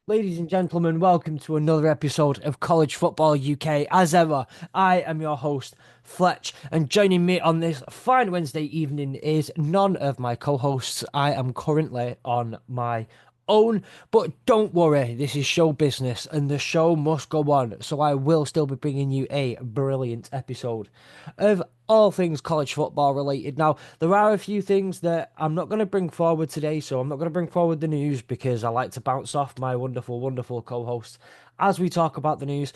Ladies and gentlemen, welcome to another episode of College Football UK. As ever, I am your host, Fletch, and joining me on this fine Wednesday evening is none of my co-hosts. I am currently on my own, but don't worry, this is show business and the show must go on, so I will still be bringing you a brilliant episode of all things college football related. Now, there are a few things that I'm not going to bring forward today, so I'm not going to bring forward the news because I like to bounce off my wonderful, wonderful co-hosts as we talk about the news.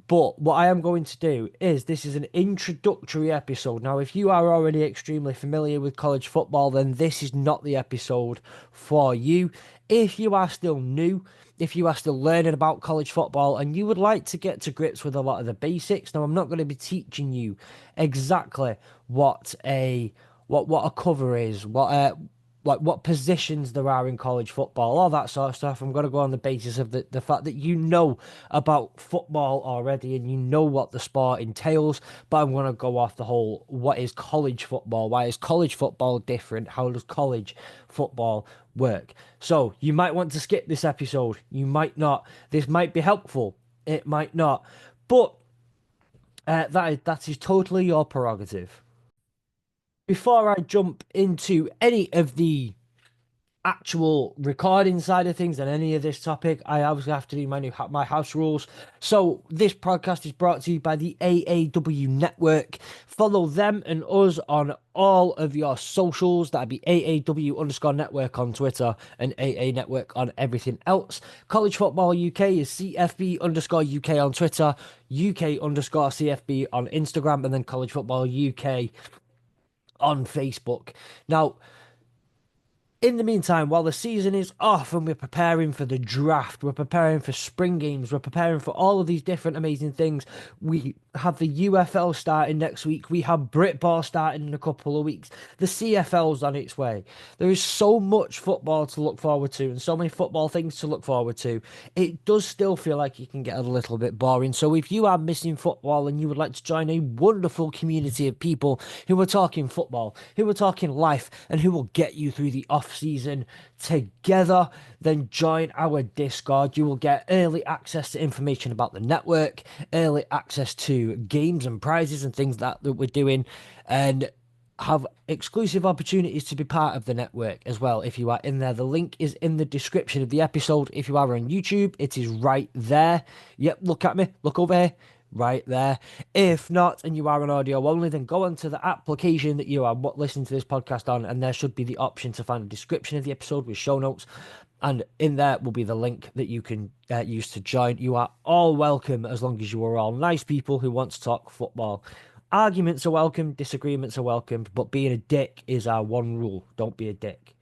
But what I am going to do is this is an introductory episode. Now, if you are already extremely familiar with college football, then this is not the episode for you. If you are still new, if you are still learning about college football and you would like to get to grips with a lot of the basics, now I'm not going to be teaching you exactly what a cover is, what positions there are in college football, all that sort of stuff. I'm going to go on the basis of the fact that you know about football already and you know what the sport entails, but I'm going to go off the whole what is college football? Why is college football different? How does college football work? So you might want to skip this episode. You might not. This might be helpful. It might not. But that is totally your prerogative. Before I jump into any of the actual recording side of things and any of this topic, I obviously have to do my house rules. So this podcast is brought to you by the AAW Network. Follow them and us on all of your socials. That'd be AAW_network on Twitter and AA Network on everything else. College Football UK is CFB_UK on Twitter, UK_CFB on Instagram, and then College Football UK on Facebook. Now, in the meantime, while the season is off and we're preparing for the draft, we're preparing for spring games, we're preparing for all of these different amazing things. We have the UFL starting next week. We have Britball starting in a couple of weeks. The CFL's on its way. There is so much football to look forward to and so many football things to look forward to. It does still feel like it can get a little bit boring. So if you are missing football and you would like to join a wonderful community of people who are talking football, who are talking life, and who will get you through the off season together, then join our Discord. You will get early access to information about the network, early access to games and prizes and things that we're doing, and have exclusive opportunities to be part of the network as well if you are in there. The link is in the description of the episode. If you are on YouTube, it is right there. Yep, look at me, look over here, right there. If not, and you are on audio only, then go onto the application that you are listening to this podcast on, and there should be the option to find a description of the episode with show notes. And in there will be the link that you can use to join. You are all welcome as long as you are all nice people who want to talk football. Arguments are welcome, disagreements are welcome, but being a dick is our one rule. Don't be a dick.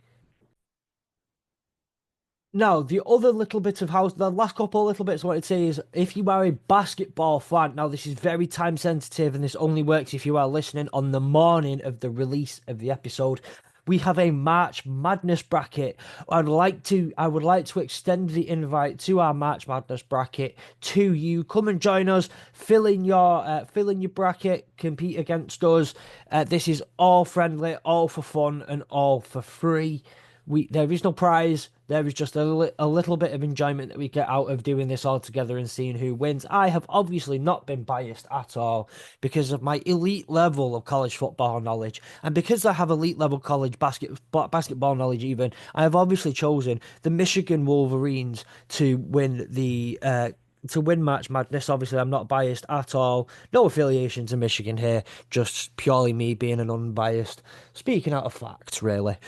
Now, the other little bit of house, the last couple of little bits I wanted to say is if you are a basketball fan, now this is very time sensitive and this only works if you are listening on the morning of the release of the episode. We have a March Madness bracket. I would like to extend the invite to our March Madness bracket to you. Come and join us. Fill in your bracket. Compete against us. This is all friendly, all for fun, and all for free. There is no prize. There is just a little bit of enjoyment that we get out of doing this all together and seeing who wins. I have obviously not been biased at all because of my elite level of college football knowledge, and because I have elite level college basketball knowledge. Even I have obviously chosen the Michigan Wolverines to win March Madness. Obviously, I'm not biased at all. No affiliation to Michigan here. Just purely me being an unbiased, speaking out of fact, really.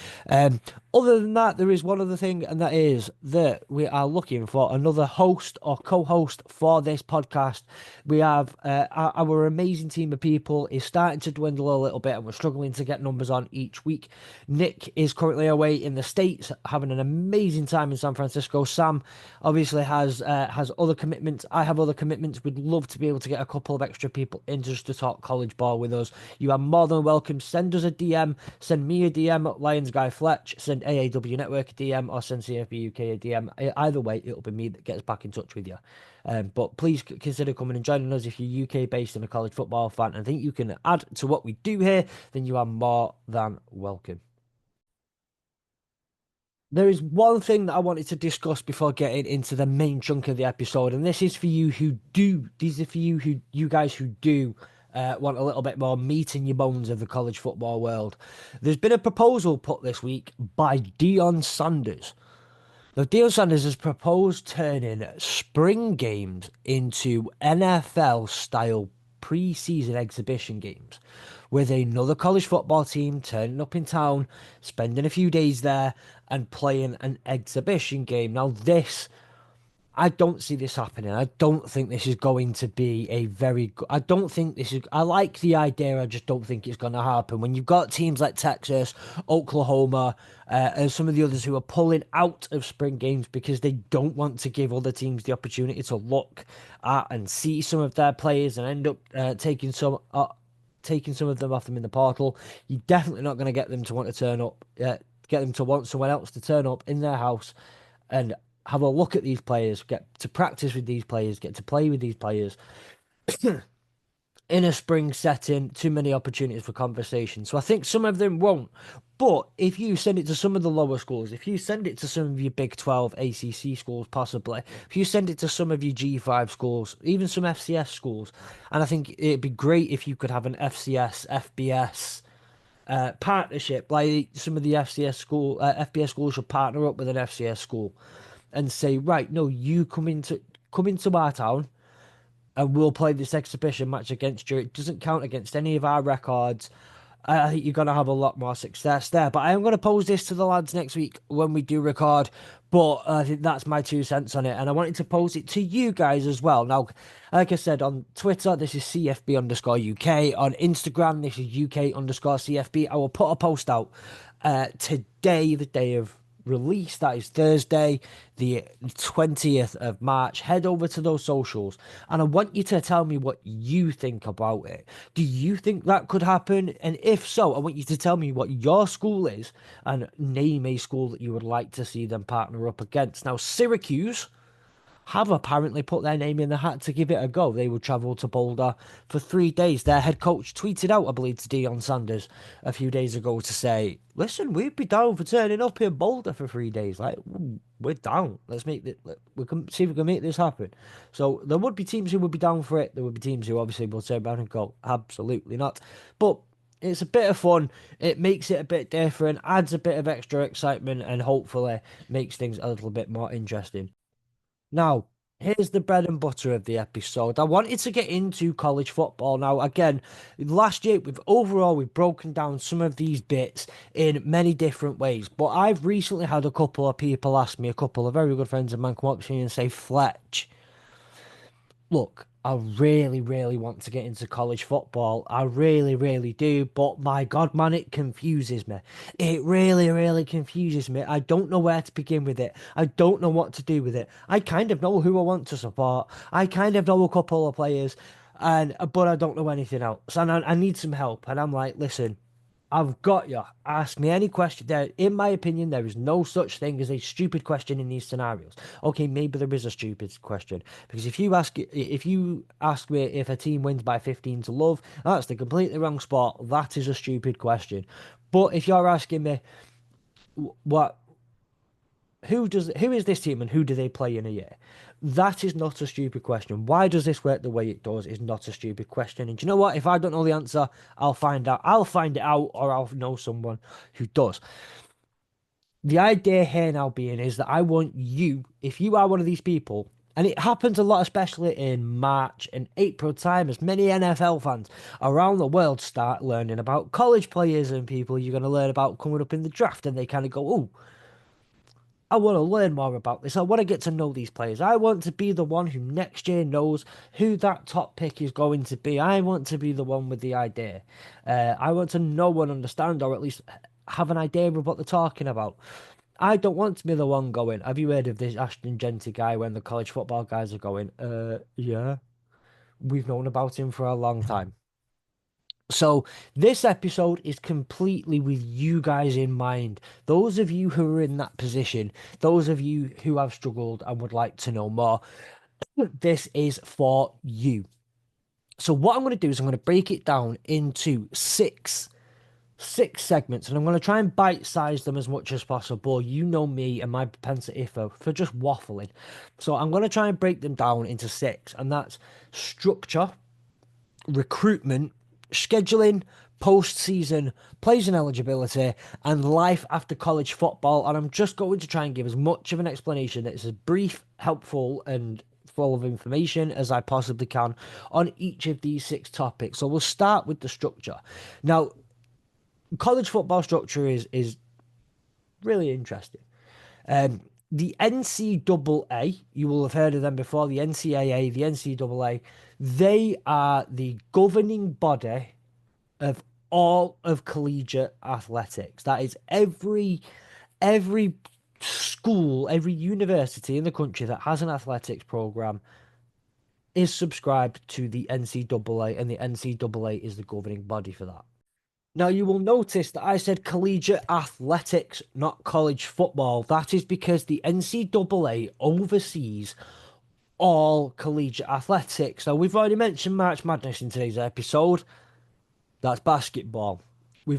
Other than that, there is one other thing, and that is that we are looking for another host or co-host for this podcast. We have our amazing team of people is starting to dwindle a little bit, and we're struggling to get numbers on each week. Nick is currently away in the States, having an amazing time in San Francisco. Sam obviously has other commitments. I have other commitments. We'd love to be able to get a couple of extra people in just to talk college ball with us. You are more than welcome. Send us a DM. Send me a DM at Lions Guy Fletch. Send AAW Network a DM or send CFB UK a DM. Either way, it'll be me that gets back in touch with you. But please consider coming and joining us if you're UK based and a college football fan and think you can add to what we do here, then you are more than welcome. There is one thing that I wanted to discuss before getting into the main chunk of the episode, and this is for you who do, these are for you guys who do want a little bit more meat in your bones of the college football world. There's been a proposal put this week by Deion Sanders. Now, Deion Sanders has proposed turning spring games into NFL style pre-season exhibition games with another college football team turning up in town, spending a few days there, and playing an exhibition game. Now, this I don't see this happening. I don't think this is going to be a very good. I don't think this is. I like the idea. I just don't think it's going to happen. When you've got teams like Texas, Oklahoma, and some of the others who are pulling out of spring games because they don't want to give other teams the opportunity to look at and see some of their players and end up taking some of them off them in the portal. You're definitely not going to get them to want to turn up. Get them to want someone else to turn up in their house and have a look at these players, get to practice with these players, get to play with these players in a spring setting. Too many opportunities for conversation. So I think some of them won't. But if you send it to some of the lower schools, if you send it to some of your Big 12 ACC schools, possibly, if you send it to some of your G5 schools, even some FCS schools, and I think it'd be great if you could have an FCS, FBS partnership, like some of the FBS schools should partner up with an FCS school and say, right, no, you come into our town and we'll play this exhibition match against you. It doesn't count against any of our records. I think you're going to have a lot more success there. But I am going to pose this to the lads next week when we do record. But I think that's my 2 cents on it. And I wanted to pose it to you guys as well. Now, like I said, on Twitter, this is CFB underscore UK. On Instagram, this is UK underscore CFB. I will put a post out today, the day of release. That is Thursday, the 20th of March. Head over to those socials and I want you to tell me what you think about it. Do you think that could happen? And if so, I want you to tell me what your school is and name a school that you would like to see them partner up against. Now, Syracuse have apparently put their name in the hat to give it a go. They would travel to Boulder for 3 days. Their head coach tweeted out, I believe, to Deion Sanders a few days ago to say, listen, we'd be down for turning up in Boulder for 3 days. Like, we're down. Let's make it. We can see if we can make this happen. So there would be teams who would be down for it. There would be teams who obviously will turn around and go, absolutely not. But it's a bit of fun. It makes it a bit different, adds a bit of extra excitement, and hopefully makes things a little bit more interesting. Now, here's the bread and butter of the episode. I wanted to get into college football. Now, again, last year we've broken down some of these bits in many different ways. But I've recently had a couple of people ask me, a couple of very good friends of mine come up to me and say, Fletch, look, I really, really want to get into college football. I really, really do. But my God, man, it confuses me. It really, really confuses me. I don't know where to begin with it. I don't know what to do with it. I kind of know who I want to support. I kind of know a couple of players, and but I don't know anything else. And I need some help. And I'm like, listen. I've got you. Ask me any question. There, in my opinion, there is no such thing as a stupid question in these scenarios. Okay, maybe there is a stupid question because if you ask me if a team wins by 15 to love, that's the completely wrong spot. That is a stupid question. But if you're asking me what who is this team and who do they play in a year? That is not a stupid question. Why does this work the way it does is not a stupid question. And do you know what? If I don't know the answer, I'll find out. I'll find it out or I'll know someone who does. The idea here now being is that I want you, if you are one of these people, and it happens a lot, especially in March and April time, as many NFL fans around the world start learning about college players and people you're going to learn about coming up in the draft, and they kind of go, oh, I want to learn more about this. I want to get to know these players. I want to be the one who next year knows who that top pick is going to be. I want to be the one with the idea. I want to know and understand, or at least have an idea of what they're talking about. I don't want to be the one going, have you heard of this Ashton Genty guy when the college football guys are going, yeah, we've known about him for a long time. So this episode is completely with you guys in mind. Those of you who are in that position, those of you who have struggled and would like to know more, this is for you. So what I'm going to do is I'm going to break it down into 6 6 segments, and I'm going to try and bite-size them as much as possible. You know me and my propensity for just waffling. So I'm going to try and break them down into 6, and that's structure, recruitment, scheduling, postseason, players and eligibility, and life after college football. And I'm just going to try and give as much of an explanation that is as brief, helpful, and full of information as I possibly can on each of these 6 topics. So we'll start with the structure. Now, college football structure is really interesting. The NCAA, you will have heard of them before, the NCAA, the NCAA, they are the governing body of all of collegiate athletics. That is every school, every university in the country that has an athletics program is subscribed to the NCAA, and the NCAA is the governing body for that. Now, you will notice that I said collegiate athletics, not college football. That is because the NCAA oversees all collegiate athletics. Now, we've already mentioned March Madness in today's episode. That's basketball. We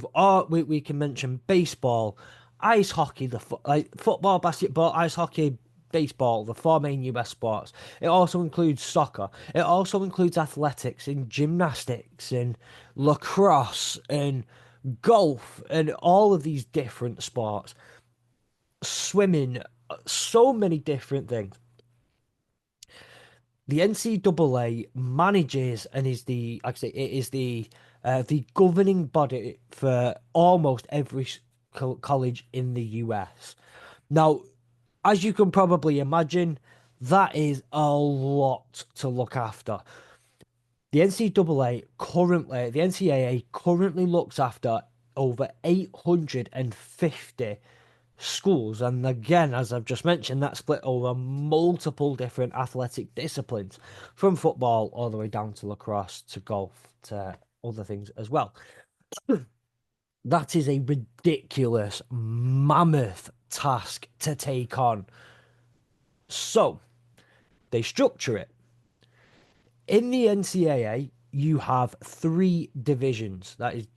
can mention baseball, ice hockey, like football, basketball, ice hockey, baseball, the 4 main US sports. It also includes soccer. It also includes athletics and gymnastics and lacrosse and golf and all of these different sports. Swimming, so many different things. The NCAA manages and is like I say, it is the governing body for almost every college in the US. Now, as you can probably imagine, that is a lot to look after. The NCAA currently looks after over 850 schools. And again, as I've just mentioned, that's split over multiple different athletic disciplines, from football all the way down to lacrosse to golf to other things as well. That is a ridiculous, mammoth task to take on. So they structure it. In the NCAA, you have 3 divisions. That is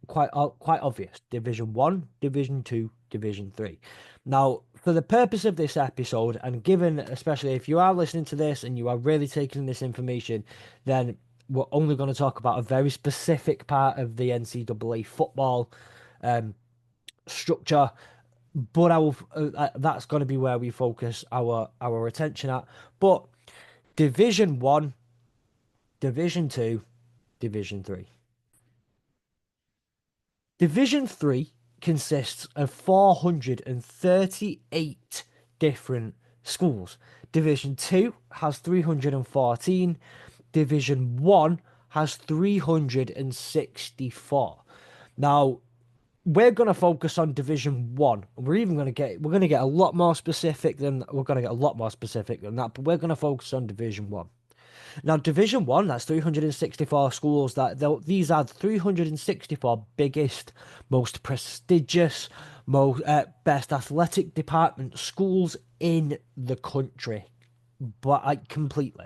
quite obvious. Division 1, Division 2, Division 3. Now, for the purpose of this episode, and given, especially if you are listening to this and you are really taking this information, then we're only going to talk about a very specific part of the NCAA football structure. But that's going to be where we focus our attention at. But Division 1, Division 2, Division 3. Division 3 consists of 438 different schools. Division 2 has 314. Division 1 has 364. Now, we're going to focus on Division 1. We're going to get a lot more specific than that, but we're going to focus on Division 1. Now, Division 1, that's 364 schools. These are the 364 biggest, most prestigious, best athletic department schools in the country. But completely.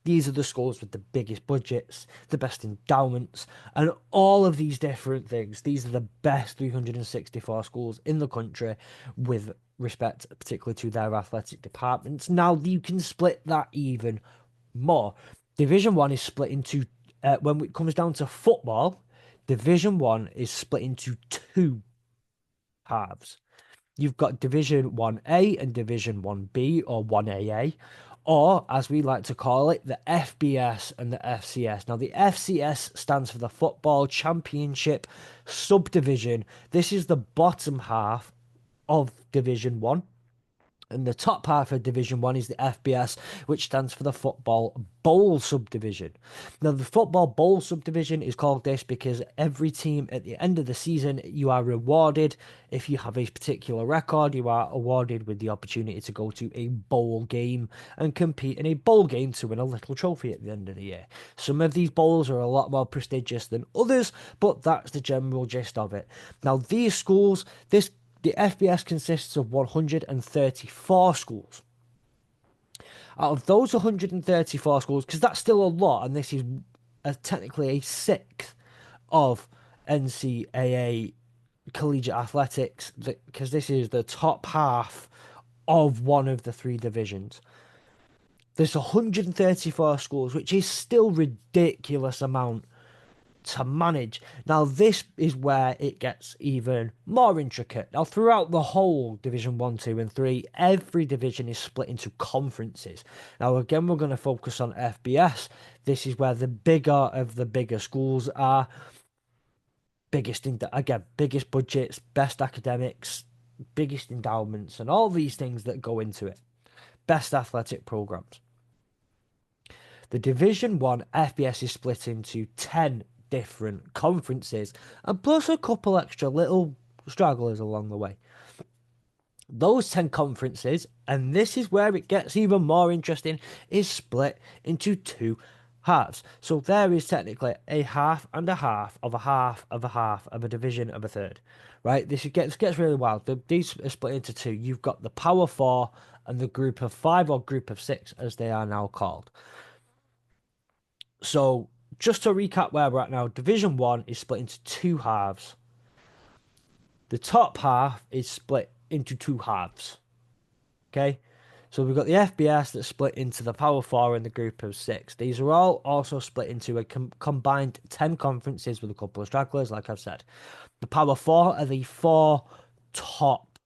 These are the schools with the biggest budgets, the best endowments, and all of these different things. These are the best 364 schools in the country with respect, particularly to their athletic departments. Now, you can split that even more. Division 1 is split into, when it comes down to football, Division 1 is split into 2 halves. You've got Division 1A and Division 1B, or 1AA, or as we like to call it, the FBS and the FCS. Now, the FCS stands for the Football Championship Subdivision. This is the bottom half of Division 1. And the top half of Division 1 is the FBS, which stands for the Football Bowl Subdivision. Now, the Football Bowl Subdivision is called this because every team at the end of the season, you are rewarded. If you have a particular record, you are awarded with the opportunity to go to a bowl game and compete in a bowl game to win a little trophy at the end of the year. Some of these bowls are a lot more prestigious than others, but that's the general gist of it. Now, these schools, the FBS consists of 134 schools. Out of those 134 schools, because that's still a lot, and this is technically a sixth of NCAA collegiate athletics, because this is the top half of one of the three divisions. There's 134 schools, which is still ridiculous amount to manage. Now, this is where it gets even more intricate. Now, throughout the whole Division 1, 2, and 3, every division is split into conferences. Now, again, we're going to focus on FBS. This is where the bigger of the bigger schools are. Biggest budgets, best academics, biggest endowments, and all these things that go into it. Best athletic programs. The Division 1 FBS is split into 10 different conferences and plus a couple extra little stragglers along the way. Those 10 conferences, and this is where it gets even more interesting, is split into two halves. So there is technically a half and a half of a half of a half of a division of a third. Right? This gets really wild. These are split into two. You've got the Power Four and the Group of Five or Group of Six, as they are now called. So just to recap where we're at now, Division 1 is split into two halves. The top half is split into two halves. Okay? So we've got the FBS that's split into the Power 4 and the Group of 6. These are all also split into a combined 10 conferences with a couple of stragglers, like I've said. The Power 4 are the four top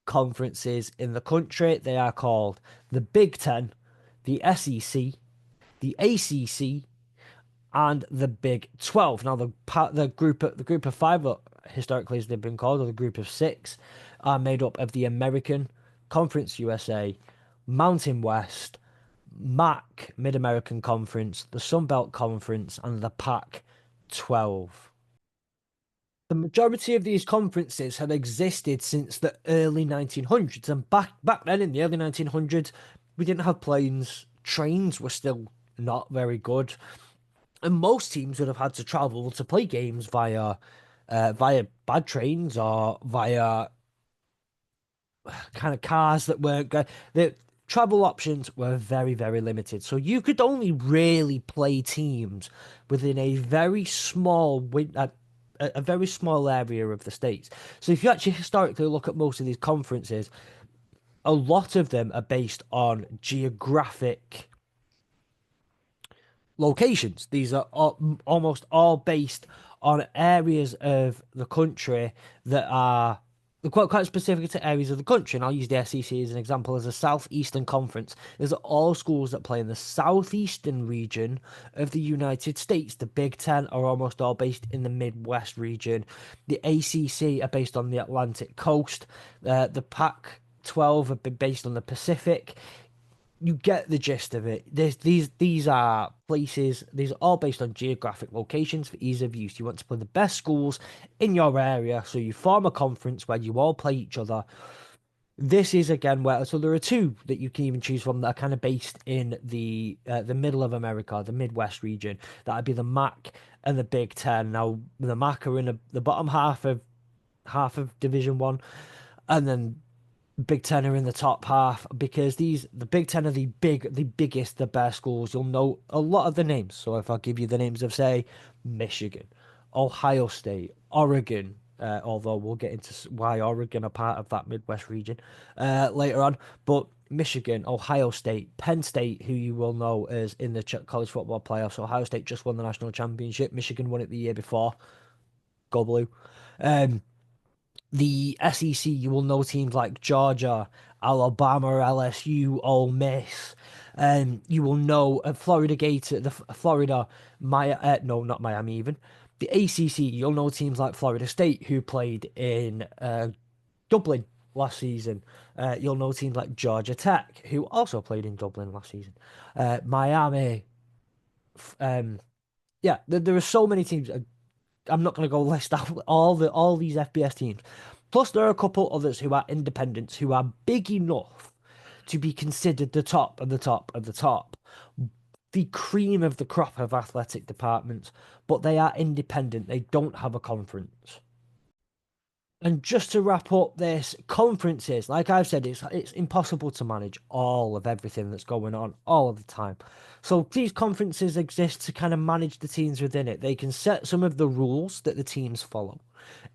conferences in the country. They are called the Big Ten, the SEC, the ACC, and the Big 12. Now, the group of five, historically as they've been called, or the group of six, are made up of the American Conference USA, Mountain West, MAC, Mid American Conference, the Sun Belt Conference, and the Pac 12. The majority of these conferences have existed since the early 1900s, and back then in the early 1900s, we didn't have planes. Trains were still not very good. And most teams would have had to travel to play games via bad trains or via kind of cars that weren't good. The travel options were very, very limited. So you could only really play teams within a very small area of the states. So if you actually historically look at most of these conferences, a lot of them are based on geographic locations. These are almost all based on areas of the country that are quite specific to areas of the country. And I'll use the SEC as an example as a Southeastern Conference. These are all schools that play in the southeastern region of the United States. The Big Ten are almost all based in the Midwest region. The ACC are based on the Atlantic coast. The Pac 12 have been based on the Pacific. You get the gist of it. These are places. These are all based on geographic locations for ease of use. You want to play the best schools in your area, so you form a conference where you all play each other. This is again where so there are two that you can even choose from that are kind of based in the middle of America, the Midwest region. That would be the MAC and the Big Ten. Now the MAC are in the bottom half of Division 1, and then Big Ten are in the top half because the Big Ten are the biggest, the best schools. You'll know a lot of the names. So if I give you the names of, say, Michigan, Ohio State, Oregon, although we'll get into why Oregon are part of that Midwest region later on, but Michigan, Ohio State, Penn State, who you will know is in the college football playoffs. Ohio State just won the national championship. Michigan won it the year before. Go Blue. Um, the SEC, you will know teams like Georgia, Alabama, LSU, Ole Miss. You will know Florida Gator, Florida, no, not Miami even. The ACC, you'll know teams like Florida State who played in Dublin last season. You'll know teams like Georgia Tech who also played in Dublin last season. Miami. Yeah, there are so many teams. I'm not going to go list out all these FBS teams. Plus, there are a couple others who are independents who are big enough to be considered the top of the top of the top, the cream of the crop of athletic departments, but they are independent. They don't have a conference. And just to wrap up this, conferences, like I've said, it's impossible to manage all of everything that's going on all of the time. So these conferences exist to kind of manage the teams within it. They can set some of the rules that the teams follow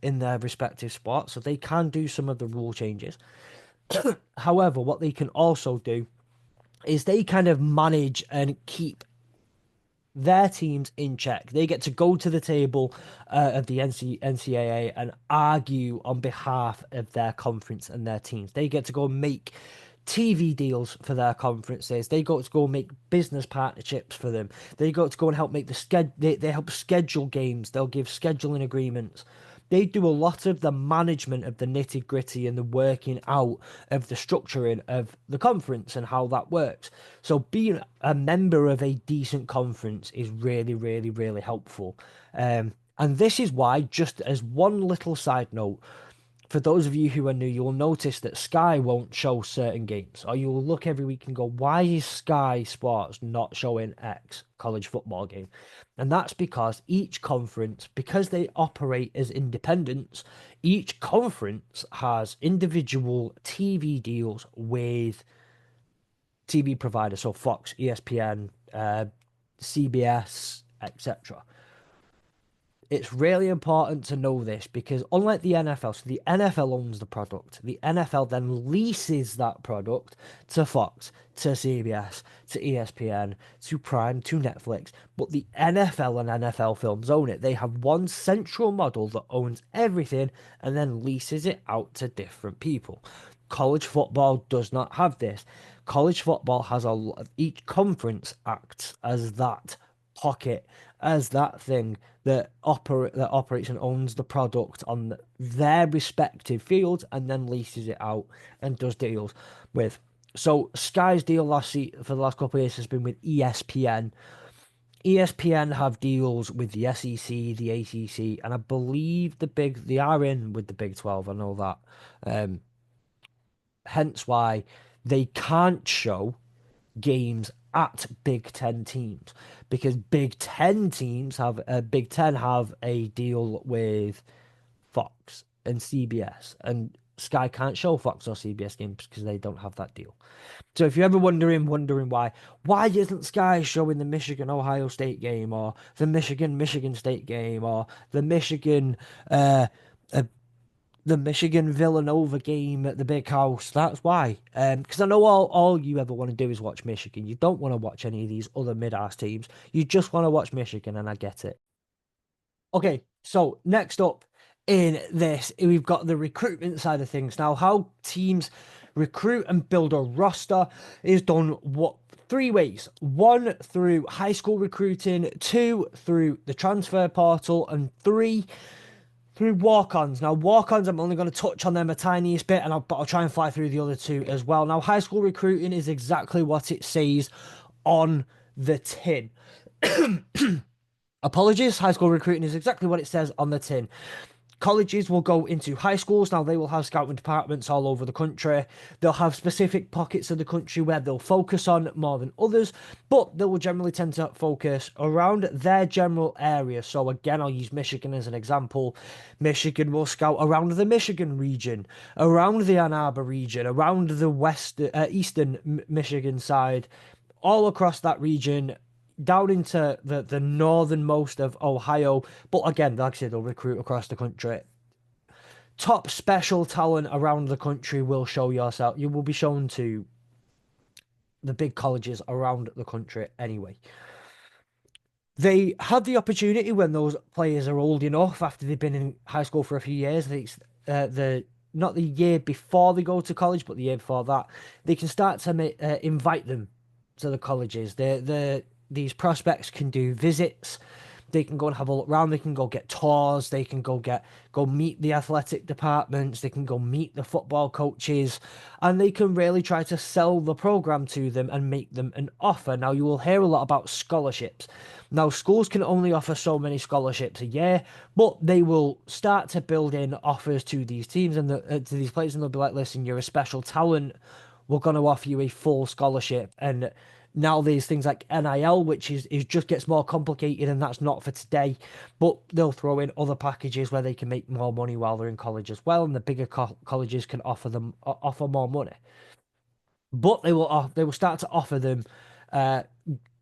in their respective sports, so they can do some of the rule changes. However, what they can also do is they kind of manage and keep their teams in check. They get to go to the table of the NCAA and argue on behalf of their conference and their teams. They get to go and make TV deals for their conferences. They got to go make business partnerships for them. They got to go and help make the they help schedule games. They'll give scheduling agreements. They do a lot of the management of the nitty gritty and the working out of the structuring of the conference and how that works. So being a member of a decent conference is really, really, really helpful. And this is why, just as one little side note, for those of you who are new, you will notice that Sky won't show certain games, or you will look every week and go, why is Sky Sports not showing X college football game? And that's because each conference, because they operate as independents, each conference has individual TV deals with TV providers, so Fox, ESPN, CBS, etc. It's really important to know this because unlike the NFL, so the NFL owns the product. The NFL then leases that product to Fox, to CBS, to ESPN, to Prime, to Netflix. But the NFL and NFL Films own it. They have one central model that owns everything and then leases it out to different people. College football does not have this. College football has each conference acts as that pocket, as that thing that operates and owns the product on their respective fields and then leases it out and does deals with. So Sky's deal for the last couple of years has been with ESPN. ESPN have deals with the SEC, the ACC, and I believe they are in with the Big 12. I know that. Hence why they can't show games at Big Ten teams because Big Ten have a deal with Fox and CBS, and Sky can't show Fox or CBS games because they don't have that deal. So if you're ever wondering why isn't Sky showing the Michigan Ohio State game or the Michigan State game or uh, uh the Michigan Villanova game at the big house. That's why. Because I know all you ever want to do is watch Michigan. You don't want to watch any of these other mid-ass teams. You just want to watch Michigan, and I get it. Okay, so next up in this, we've got the recruitment side of things. Now, how teams recruit and build a roster is done three ways. One, through high school recruiting, two, through the transfer portal, and three, through walk-ons. Now, walk-ons, I'm only going to touch on them a tiniest bit, but I'll try and fly through the other two as well. Now, high school recruiting is exactly what it says on the tin. Apologies, high school recruiting is exactly what it says on the tin. Colleges will go into high schools. Now, they will have scouting departments all over the country. They'll have specific pockets of the country where they'll focus on more than others, but they will generally tend to focus around their general area. So, again, I'll use Michigan as an example. Michigan will scout around the Michigan region, around the Ann Arbor region, around the eastern Michigan side, all across that region down into the northernmost of Ohio. But again, like I said, they'll recruit across the country. Top special talent around the country will show yourself. You will be shown to the big colleges around the country anyway. They have the opportunity when those players are old enough after they've been in high school for a few years. I think it's the not the year before they go to college, but the year before that, they can start to invite them to the colleges. These prospects can do visits. They can go and have a look around. They can go get tours. They can go meet the athletic departments. They can go meet the football coaches, and they can really try to sell the program to them and make them an offer. Now, you will hear a lot about scholarships. Now, schools can only offer so many scholarships a year, but they will start to build in offers to these teams and to these players, and they'll be like, "Listen, you're a special talent. We're going to offer you a full scholarship." And Now there's things like NIL, which is just gets more complicated, and that's not for today. But they'll throw in other packages where they can make more money while they're in college as well, and the bigger colleges can offer more money. But they will start to offer them, uh,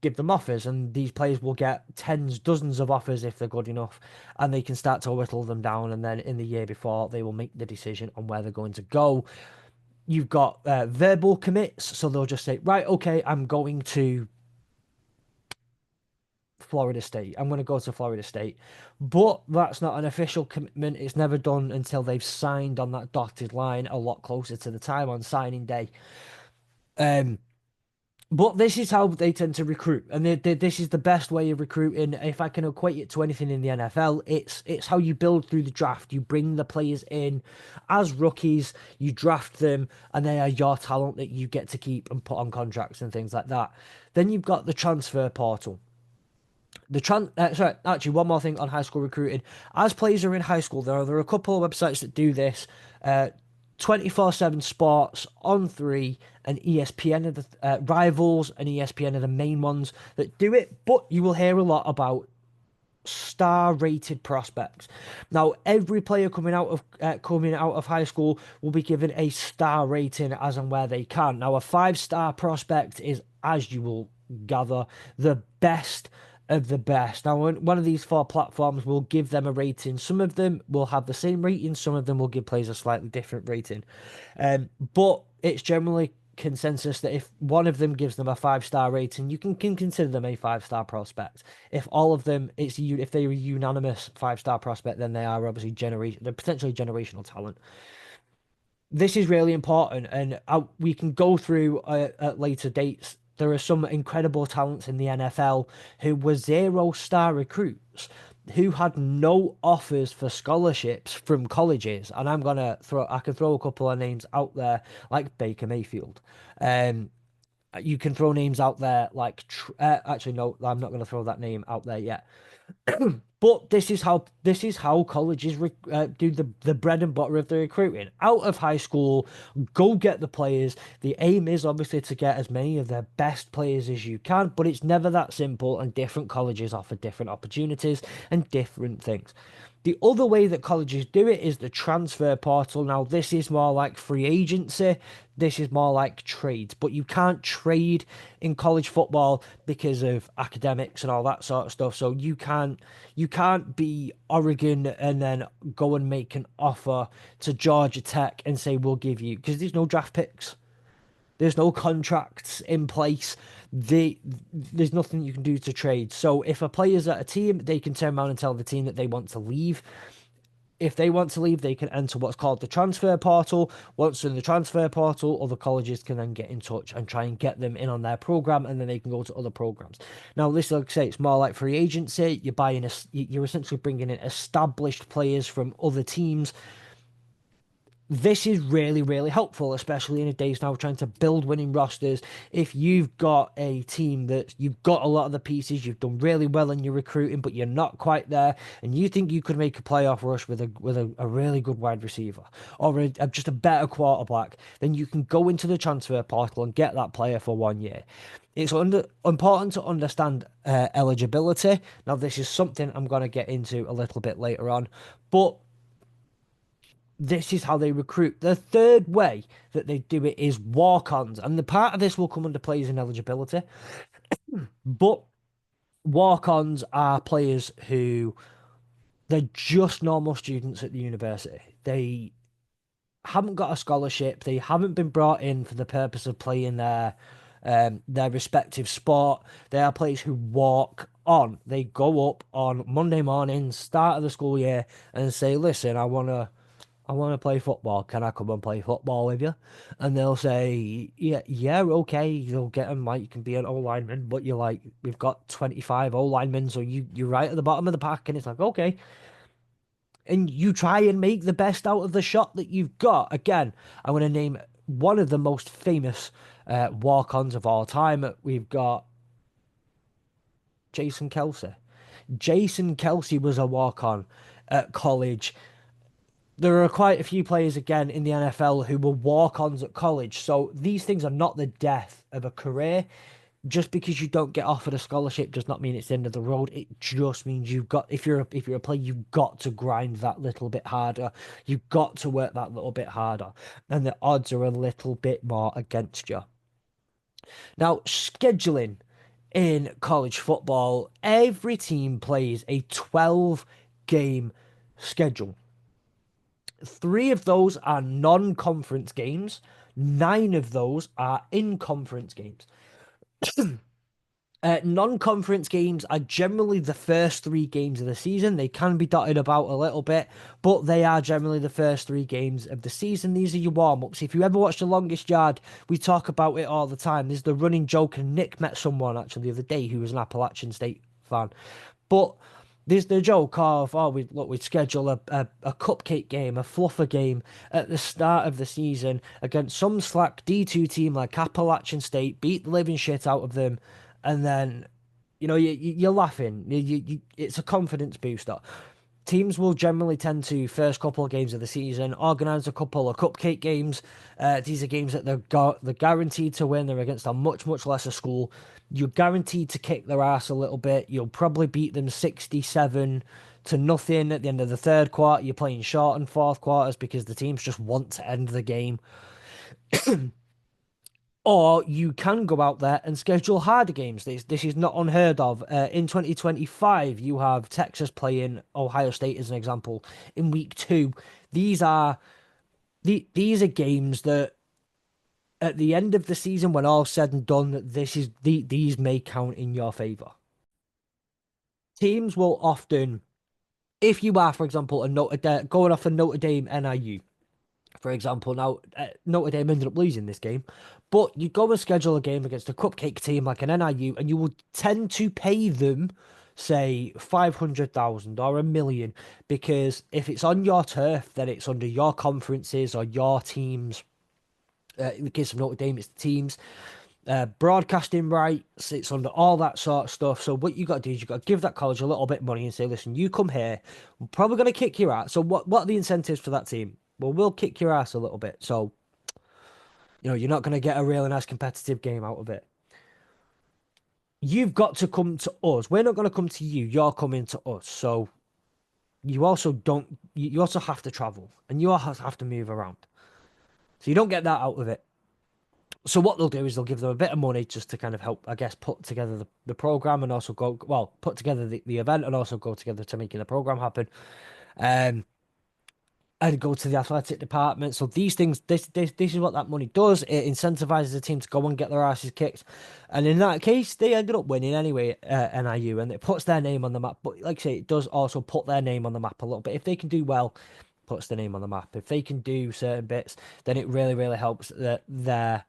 give them offers, and these players will get tens, dozens of offers if they're good enough, and they can start to whittle them down. And then in the year before, they will make the decision on where they're going to go. You've got verbal commits, so they'll just say, right, okay, I'm going to Florida State. I'm going to go to Florida State. But that's not an official commitment. It's never done until they've signed on that dotted line a lot closer to the time on signing day. Um, but this is how they tend to recruit, and this is the best way of recruiting. If I can equate it to anything in the NFL, it's how you build through the draft. You bring the players in as rookies, you draft them, and they are your talent that you get to keep and put on contracts and things like that. Then you've got the transfer portal. Sorry, actually, one more thing on high school recruiting. As players are in high school, there are a couple of websites that do this. 24/7 Sports, On3, and ESPN are the Rivals, and ESPN are the main ones that do it. But you will hear a lot about star-rated prospects. Now, every player coming out of high school will be given a star rating as and where they can. Now, a five-star prospect is, as you will gather, the best of the best. Now, one of these four platforms will give them a rating. Some of them will have the same rating. Some of them will give players a slightly different rating. But it's generally consensus that if one of them gives them a five-star rating, you can consider them a five-star prospect. If all of them, if they're a unanimous five-star prospect, then they are obviously they're potentially generational talent. This is really important, and we can go through at later dates. There are some incredible talents in the NFL who were zero-star recruits, who had no offers for scholarships from colleges. And I can throw a couple of names out there, like Baker Mayfield. Um, you can throw names out there like, actually, no, I'm not going to throw that name out there yet. But this is how colleges do the bread and butter of the recruiting. Out of high school, go get the players. The aim is obviously to get as many of their best players as you can, but it's never that simple, and different colleges offer different opportunities and different things. The other way that colleges do it is the transfer portal. Now, this is more like free agency. This is more like trades, but you can't trade in college football because of academics and all that sort of stuff. So you can't be Oregon and then go and make an offer to Georgia Tech and say we'll give you, because there's no draft picks. There's no contracts in place. There's nothing you can do to trade. So if a player's at a team, they can turn around and tell the team that they want to leave. If they want to leave, they can enter what's called the transfer portal. Once they're in the transfer portal, other colleges can then get in touch and try and get them in on their program, and then they can go to other programs. Now, this, like I say, it's more like free agency. You're essentially bringing in established players from other teams. This is really, really helpful, especially in a days now trying to build winning rosters. If you've got a team that you've got a lot of the pieces, you've done really well in your recruiting, but you're not quite there, and you think you could make a playoff rush with a really good wide receiver or just a better quarterback, then you can go into the transfer portal and get that player for 1 year. It's important to understand eligibility. Now, this is something I'm going to get into a little bit later on, but this is how they recruit. The third way that they do it is walk-ons, and the part of this will come under players and eligibility. But walk-ons are players who they're just normal students at the university. They haven't got a scholarship. They haven't been brought in for the purpose of playing their respective sport. They are players who walk on. They go up on Monday morning, start of the school year, and say, "Listen, I want to play football. Can I come and play football with you?" And they'll say, "Yeah, yeah, okay." You'll get them, like, you can be an O lineman, but you're like, "We've got 25 O linemen, so you're right at the bottom of the pack." And it's like, okay. And you try and make the best out of the shot that you've got. Again, I'm going to name one of the most famous walk-ons of all time. We've got Jason Kelsey. Jason Kelsey was a walk-on at college. There are quite a few players again in the NFL who were walk-ons at college. So these things are not the death of a career. Just because you don't get offered a scholarship does not mean it's the end of the road. It just means you've got, if you're a player, you've got to grind that little bit harder. You've got to work that little bit harder, and the odds are a little bit more against you. Now, scheduling in college football, every team plays a 12 game schedule. Three of those are non-conference games. Nine of those are in-conference games. Non-conference games are generally the first three games of the season. They can be dotted about a little bit, but they are generally the first three games of the season. These are your warm-ups. If you ever watch The Longest Yard, we talk about it all the time. There's the running joke, and Nick met someone actually the other day who was an Appalachian State fan. But there's the joke of, oh, we'd schedule a cupcake game, a fluffer game at the start of the season against some slack D2 team like Appalachian State, beat the living shit out of them, and then, you're laughing. It's a confidence booster. Teams will generally tend to, first couple of games of the season, organise a couple of cupcake games. These are games that they're guaranteed to win. They're against a much, much lesser school. You're guaranteed to kick their ass a little bit. You'll probably beat them 67 to nothing at the end of the third quarter. You're playing short and fourth quarters because the teams just want to end the game. Or you can go out there and schedule harder games. This is not unheard of. In 2025, you have Texas playing Ohio State as an example in week two. These are these are games that at the end of the season, when all's said and done, these may count in your favor. Teams will often, if you are, for example, going off a Notre Dame NIU, for example. Now, Notre Dame ended up losing this game, but you go and schedule a game against a cupcake team like an NIU, and you will tend to pay them, say, 500,000 or 1 million, because if it's on your turf, then it's under your conferences or your teams. In the case of Notre Dame, it's the teams. Broadcasting rights, it's under all that sort of stuff. So what you got to do is you got to give that college a little bit of money and say, listen, you come here, we're probably going to kick your ass. So what are the incentives for that team? Well, we'll kick your ass a little bit. So, you're not going to get a really nice competitive game out of it. You've got to come to us. We're not going to come to you. You're coming to us. So you also have to travel, and you also have to move around. So you don't get that out of it. So what they'll do is they'll give them a bit of money just to kind of help, I guess, put together the program, and also put together the event, and also go together to making the program happen. Um, and go to the athletic department. So these things, this is what that money does. It incentivizes the team to go and get their asses kicked. And in that case, they ended up winning anyway, NIU, and it puts their name on the map. But like I say, it does also put their name on the map a little bit. If they can do well, puts the name on the map. If they can do certain bits, then it really, really helps their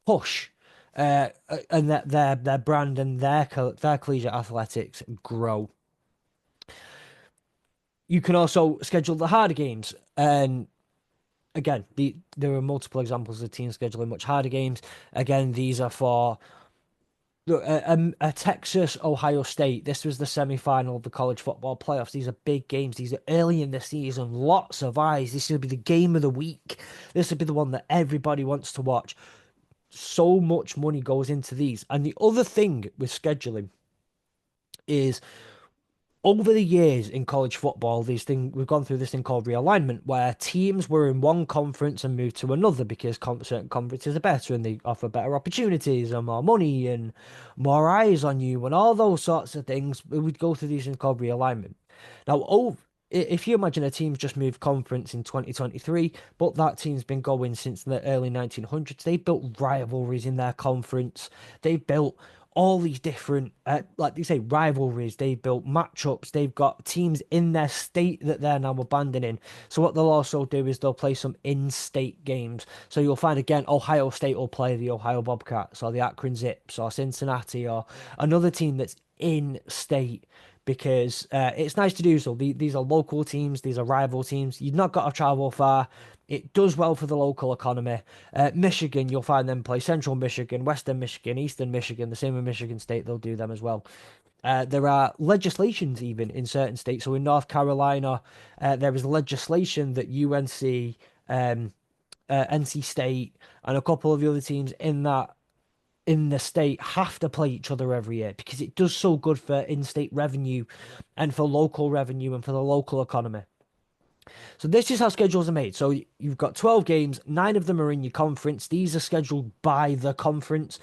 push. And that their brand and their collegiate athletics grow. You can also schedule the harder games, and again, there are multiple examples of teams scheduling much harder games. Again, these are for a Texas Ohio State. This was the semi-final of the college football playoffs. These are big games. These are early in the season. Lots of eyes. This will be the game of the week. This will be the one that everybody wants to watch. So much money goes into these. And the other thing with scheduling is, over the years in college football, we've gone through this thing called realignment, where teams were in one conference and moved to another because certain conferences are better and they offer better opportunities and more money and more eyes on you and all those sorts of things. We would go through these things called realignment. Now, if you imagine a team's just moved conference in 2023, but that team's been going since the early 1900s, they've built rivalries in their conference. They've built all these different, like they say, rivalries. They've built matchups. They've got teams in their state that they're now abandoning. So what they'll also do is they'll play some in-state games. So you'll find, again, Ohio State will play the Ohio Bobcats or the Akron Zips or Cincinnati or another team that's in-state, because it's nice to do so. These are local teams. These are rival teams. You've not got to travel far. It does well for the local economy. Michigan, you'll find them play Central Michigan, Western Michigan, Eastern Michigan. The same with Michigan State, they'll do them as well. There are legislations even in certain states. So in North Carolina, there is legislation that UNC, NC State, and a couple of the other teams in that in the state have to play each other every year because it does so good for in-state revenue and for local revenue and for the local economy. So this is how schedules are made. So you've got 12 games, 9 of them are in your conference. These are scheduled by the conference.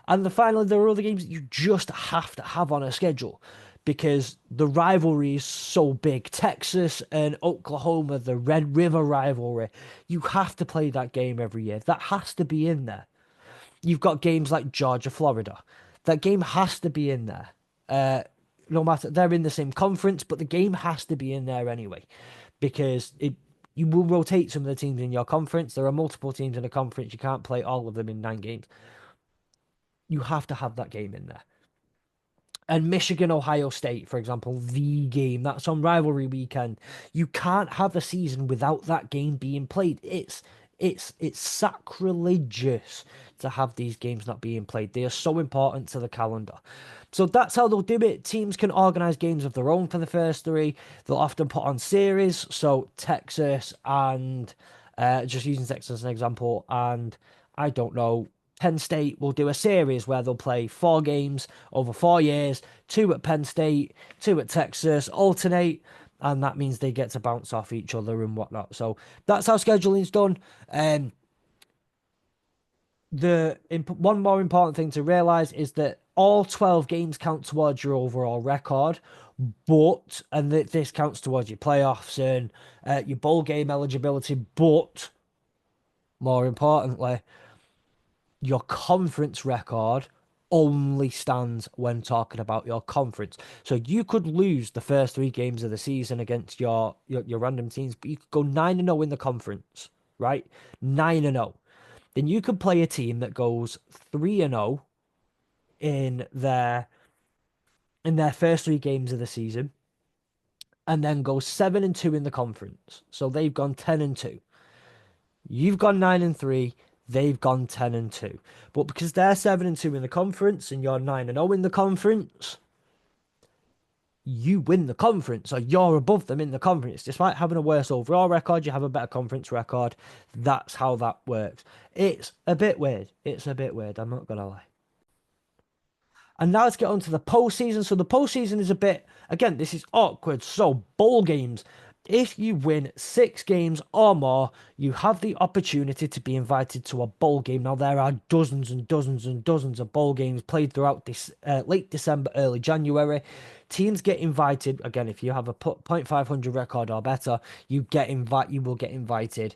And finally, there are other games that you just have to have on a schedule because the rivalry is so big. Texas and Oklahoma, the Red River rivalry, you have to play that game every year. That has to be in there. You've got games like Georgia, Florida. That game has to be in there. No matter they're in the same conference, but the game has to be in there anyway, because you will rotate some of the teams in your conference. There are multiple teams in a conference. You can't play all of them in 9 games. You have to have that game in there. And Michigan, Ohio State, for example, the game that's on rivalry weekend. You can't have a season without that game being played. It's sacrilegious to have these games not being played. They are so important to the calendar. So that's how they'll do it. Teams can organize games of their own for the first 3. They'll often put on series. So Texas and just using Texas as an example, and I don't know, Penn State will do a series where they'll play 4 games over 4 years, 2 at Penn State, 2 at Texas, alternate, and that means they get to bounce off each other and whatnot. So that's how scheduling's done. One more important thing to realize is that all 12 games count towards your overall record, and this counts towards your playoffs and your bowl game eligibility, but more importantly, your conference record only stands when talking about your conference. So you could lose the first 3 games of the season against your random teams, but you could go 9-0 in the conference, right? 9-0. Then you could play a team that goes 3-0 in their first 3 games of the season, and then go 7-2 in the conference. So they've gone 10-2. You've gone 9-3. They've gone 10-2. But because they're 7-2 in the conference and you're 9-0 in the conference, you win the conference, or you're above them in the conference. Despite having a worse overall record, you have a better conference record. That's how that works. It's a bit weird. It's a bit weird. I'm not gonna lie. And now let's get on to the postseason. So the postseason is a bit, again, this is awkward. So bowl games. If you win 6 games or more, you have the opportunity to be invited to a bowl game. Now, there are dozens and dozens and dozens of bowl games played throughout this late December, early January. Teams get invited. Again, if you have a .500 record or better, you will get invited.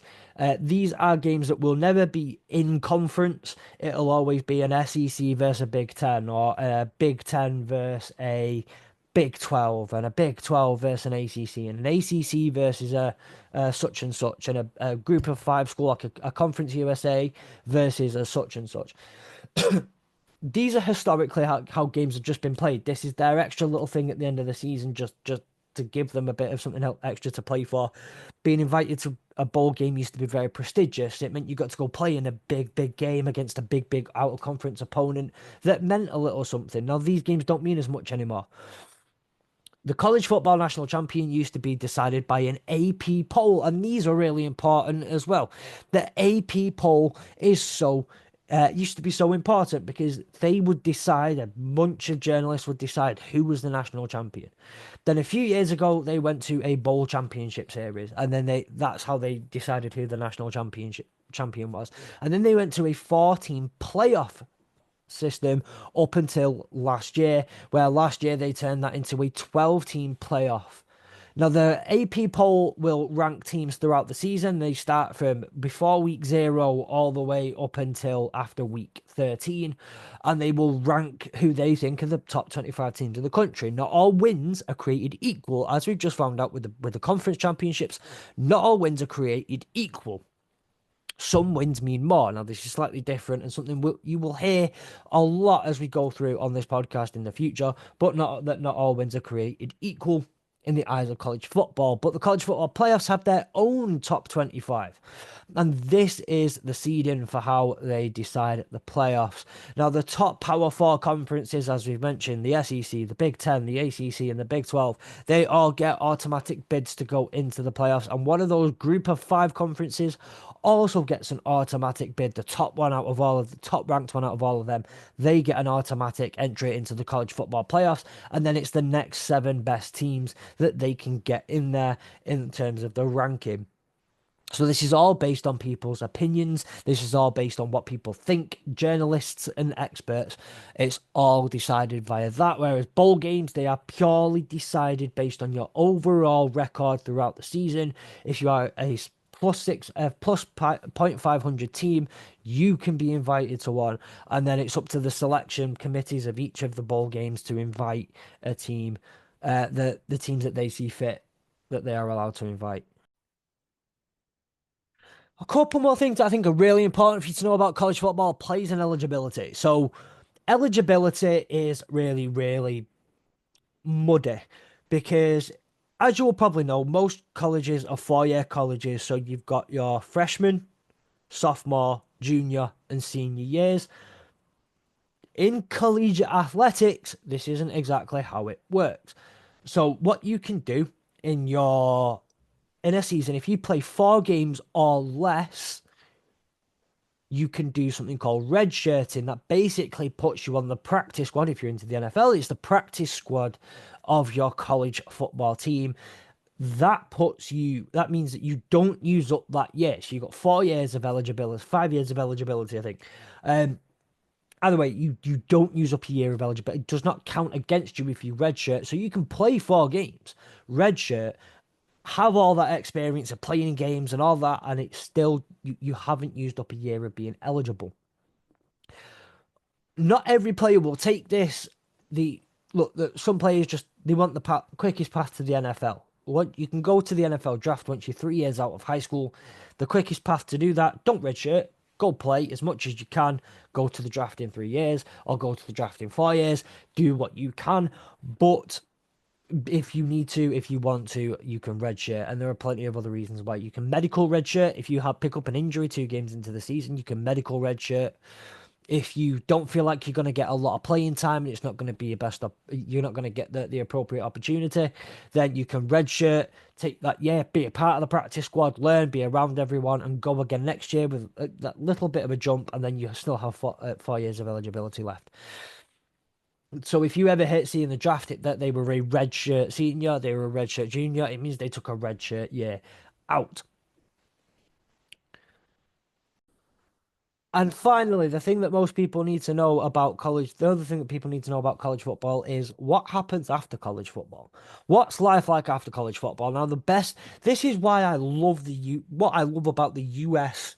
These are games that will never be in conference. It'll always be an SEC versus a Big Ten, or a Big Ten versus a Big 12, and a Big 12 versus an ACC, and an ACC versus a such and such, and a group of 5 school, like a Conference USA versus a such and such. These are historically how games have just been played. This is their extra little thing at the end of the season, just to give them a bit of something else extra to play for. Being invited to a bowl game used to be very prestigious. It meant you got to go play in a big game against a big out of conference opponent. That meant a little something. Now these games don't mean as much anymore. The college football national champion used to be decided by an AP poll, and these are really important as well. The AP poll is used to be so important because they would decide, a bunch of journalists would decide who was the national champion. Then a few years ago, they went to a bowl championship series, and then that's how they decided who the national champion was. And then they went to a 4-team playoff system up until last year, where last year they turned that into a 12-team playoff. Now, the AP poll will rank teams throughout the season. They start from before week 0 all the way up until after week 13, and they will rank who they think are the top 25 teams in the country. Not all wins are created equal, as we've just found out with the conference championships. Not all wins are created equal. Some wins mean more. Now, this is slightly different and something you will hear a lot as we go through on this podcast in the future, but not all wins are created equal in the eyes of college football. But the college football playoffs have their own top 25. And this is the seeding for how they decide the playoffs. Now, the top Power 4 conferences, as we've mentioned, the SEC, the Big Ten, the ACC, and the Big 12, they all get automatic bids to go into the playoffs. And one of those group of 5 conferences also gets an automatic bid. The top one out of all of the top ranked one out of all of them, they get an automatic entry into the college football playoffs. And then it's the next seven best teams that they can get in there in terms of the ranking. So this is all based on people's opinions. This is all based on what people think, journalists and experts. It's all decided via that. Whereas bowl games, they are purely decided based on your overall record throughout the season. If you are a plus 0.500 team, you can be invited to one. And then it's up to the selection committees of each of the bowl games to invite a team, the teams that they see fit that they are allowed to invite. A couple more things that I think are really important for you to know about college football plays and eligibility. So, eligibility is really, really muddy because, as you will probably know, most colleges are 4 year colleges. So, you've got your freshman, sophomore, junior, and senior years. In collegiate athletics, this isn't exactly how it works. So, what you can do in your in a season, if you play 4 games or less, you can do something called redshirting that basically puts you on the practice squad. If you're into the NFL, it's the practice squad of your college football team. That means that you don't use up that year. So you've got 4 years of eligibility, 5 years of eligibility, I think. Either way, you don't use up a year of eligibility. It does not count against you if you redshirt. So you can play 4 games, redshirt, have all that experience of playing games and all that, and it's still you haven't used up a year of being eligible. Not every player will take this. Some players just they want the quickest path to the NFL. You can go to the NFL draft once you're 3 years out of high school. The quickest path to do that, don't redshirt. Go play as much as you can. Go to the draft in 3 years or go to the draft in 4 years. Do what you can. But if you need to, if you want to, you can redshirt, and there are plenty of other reasons why you can medical redshirt. If you have pick up an injury 2 games into the season, you can medical redshirt. If you don't feel like you're going to get a lot of playing time and it's not going to be your best up, you're not going to get the appropriate opportunity, then you can redshirt, take that year, be a part of the practice squad, learn, be around everyone, and go again next year with that little bit of a jump, and then you still have 4 years of eligibility left. So if you ever hit seeing the draft that they were a redshirt senior, they were a redshirt junior, it means they took a redshirt year out. And finally, the thing that most people need to know about college, the other thing that people need to know about college football is what happens after college football. What's life like after college football? Now, this is why I love what I love about the US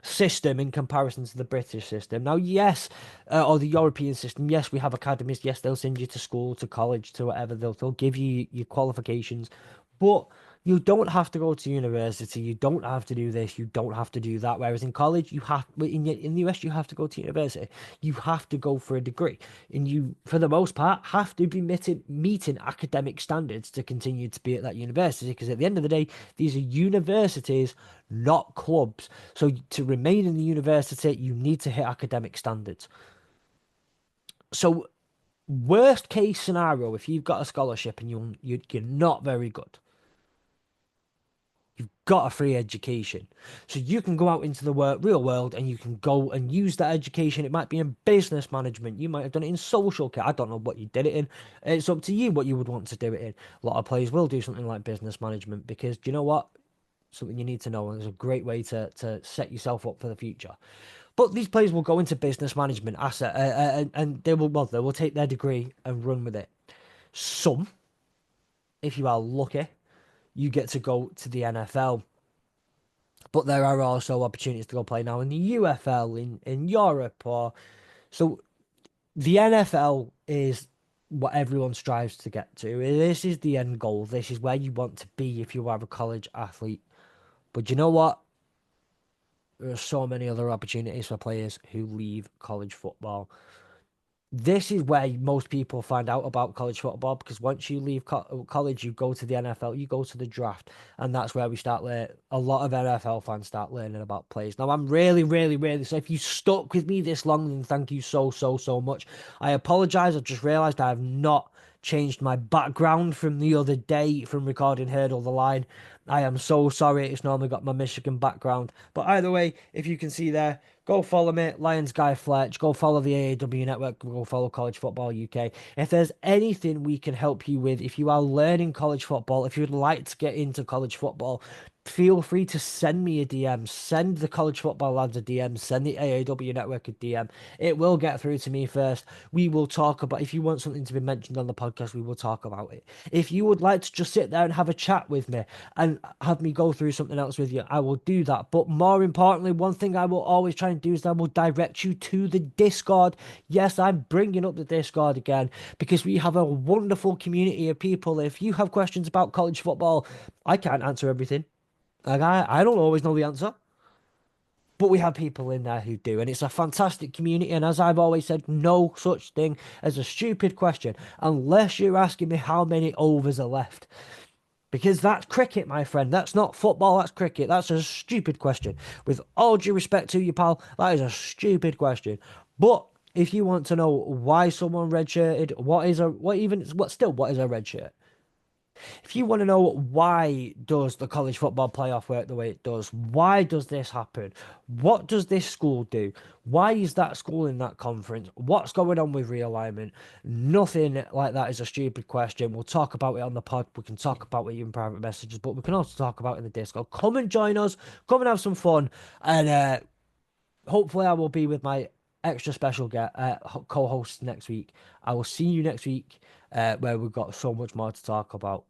system in comparison to the British system. Now, yes, or the European system, yes, we have academies. Yes, they'll send you to school, to college, to whatever. They'll give you your qualifications, but you don't have to go to university. You don't have to do this. You don't have to do that. Whereas in college, in the US, you have to go to university. You have to go for a degree, and you, for the most part, have to be meeting academic standards to continue to be at that university. Because at the end of the day, these are universities, not clubs. So to remain in the university, you need to hit academic standards. So worst case scenario, if you've got a scholarship and you're not very good, you've got a free education. So you can go out into the real world and you can go and use that education. It might be in business management. You might have done it in social care. I don't know what you did it in. It's up to you what you would want to do it in. A lot of players will do something like business management because do you know what? Something you need to know, and it's a great way to set yourself up for the future. But these players will go into business management asset, and they will take their degree and run with it. Some, if you are lucky, you get to go to the NFL. But there are also opportunities to go play now in the UFL in Europe, or so the NFL is what everyone strives to get to. This is the end goal. This is where you want to be if you are a college athlete. But you know what? There are so many other opportunities for players who leave college football. This is where most people find out about college football because once you leave college, you go to the NFL, you go to the draft, and that's where we start learning. A lot of NFL fans start learning about players. Now, I'm really, really, really so. If you stuck with me this long, then thank you so, so, so much. I apologize. I've just realized I have not changed my background from the other day from recording Hurdle the Line. I am so sorry. It's normally got my Michigan background. But either way, if you can see there, go follow me, Lions Guy Fletch. Go follow the AAW Network. Go follow College Football UK. If there's anything we can help you with, if you are learning college football, if you'd like to get into college football, feel free to send me a DM. Send the college football lads a DM. Send the AAW Network a DM. It will get through to me first. We will talk about, if you want something to be mentioned on the podcast, we will talk about it. If you would like to just sit there and have a chat with me and have me go through something else with you, I will do that. But more importantly, one thing I will always try and do is I will direct you to the Discord. Yes, I'm bringing up the Discord again because we have a wonderful community of people. If you have questions about college football, I can't answer everything. Like I don't always know the answer, but we have people in there who do, and it's a fantastic community. And as I've always said, no such thing as a stupid question unless you're asking me how many overs are left. Because that's cricket, my friend. That's not football, that's cricket. That's a stupid question. With all due respect to you, pal, that is a stupid question. But if you want to know why someone redshirted, what is a red shirt? If you want to know why does the college football playoff work the way it does, why does this happen? What does this school do? Why is that school in that conference? What's going on with realignment? Nothing like that is a stupid question. We'll talk about it on the pod. We can talk about it in private messages, but we can also talk about it in the Discord. Come and join us. Come and have some fun. And hopefully I will be with my extra special co-host next week. I will see you next week, where we've got so much more to talk about.